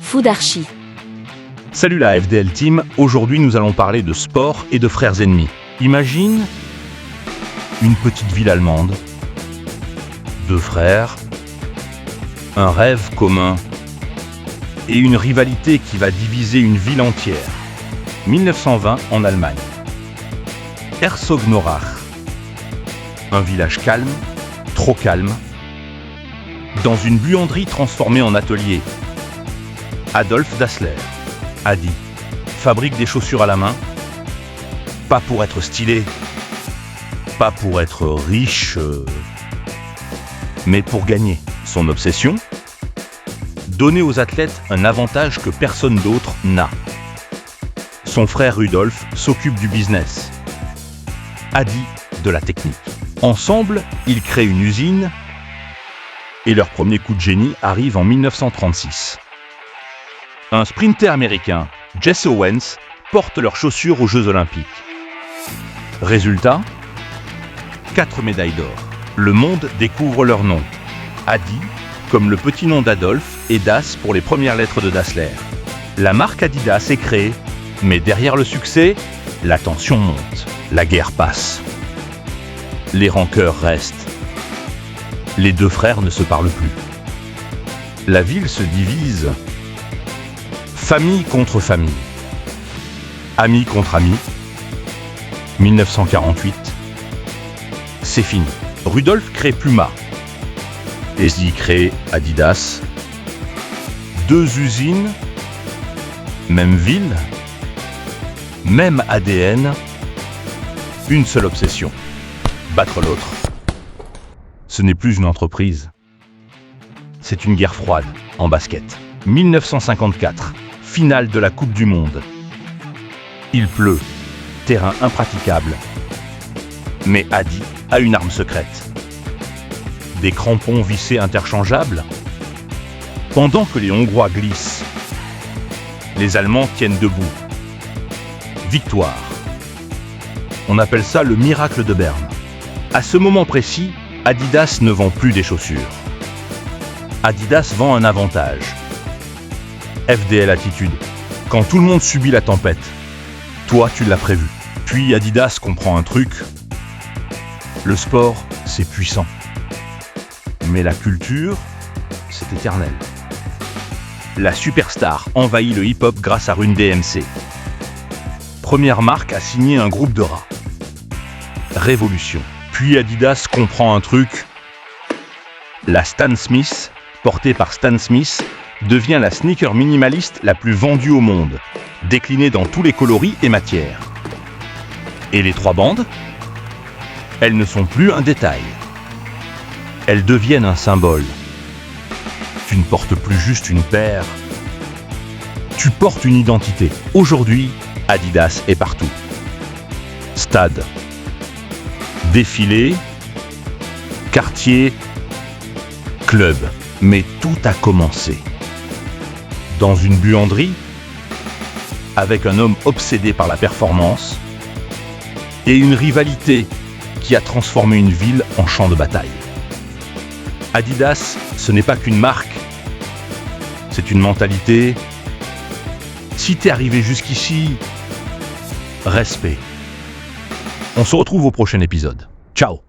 Foudarchi. Salut la FDL Team, aujourd'hui nous allons parler de sport et de frères ennemis. Imagine une petite ville allemande, deux frères, un rêve commun et une rivalité qui va diviser une ville entière. 1920 en Allemagne. Herzogenaurach. Un village calme, trop calme, dans une buanderie transformée en atelier. Adolf Dassler, Adi, fabrique des chaussures à la main, pas pour être stylé, pas pour être riche, mais pour gagner. Son obsession ? Donner aux athlètes un avantage que personne d'autre n'a. Son frère Rudolf s'occupe du business. Adi de la technique. Ensemble, ils créent une usine et leur premier coup de génie arrive en 1936. Un sprinter américain, Jesse Owens, porte leurs chaussures aux Jeux Olympiques. Résultat ? 4 médailles d'or. Le monde découvre leur nom. Adi, comme le petit nom d'Adolphe, et Das pour les premières lettres de Dassler. La marque Adidas est créée, mais derrière le succès, la tension monte. La guerre passe. Les rancœurs restent. Les deux frères ne se parlent plus. La ville se divise. Famille contre famille. Amis contre amis. 1948. C'est fini. Rudolf crée Puma. Esi crée Adidas. Deux usines. Même ville. Même ADN. Une seule obsession. Battre l'autre. Ce n'est plus une entreprise. C'est une guerre froide en basket. 1954. Finale de la Coupe du Monde. Il pleut. Terrain impraticable. Mais Adi a une arme secrète. Des crampons vissés interchangeables. Pendant que les Hongrois glissent, les Allemands tiennent debout. Victoire. On appelle ça le miracle de Berne. À ce moment précis, Adidas ne vend plus des chaussures. Adidas vend un avantage. FDL attitude. Quand tout le monde subit la tempête, toi tu l'as prévu. Puis Adidas comprend un truc. Le sport, c'est puissant. Mais la culture, c'est éternel. La superstar envahit le hip-hop grâce à Run DMC. Première marque à signer un groupe de rap. Révolution. Puis Adidas comprend un truc. La Stan Smith, portée par Stan Smith, devient la sneaker minimaliste la plus vendue au monde, déclinée dans tous les coloris et matières. Et les trois bandes ? Elles ne sont plus un détail. Elles deviennent un symbole. Tu ne portes plus juste une paire. Tu portes une identité. Aujourd'hui, Adidas est partout. Stade, défilé, quartier, club. Mais tout a commencé dans une buanderie, avec un homme obsédé par la performance et une rivalité qui a transformé une ville en champ de bataille. Adidas, ce n'est pas qu'une marque, c'est une mentalité. Si t'es arrivé jusqu'ici, respect. On se retrouve au prochain épisode. Ciao!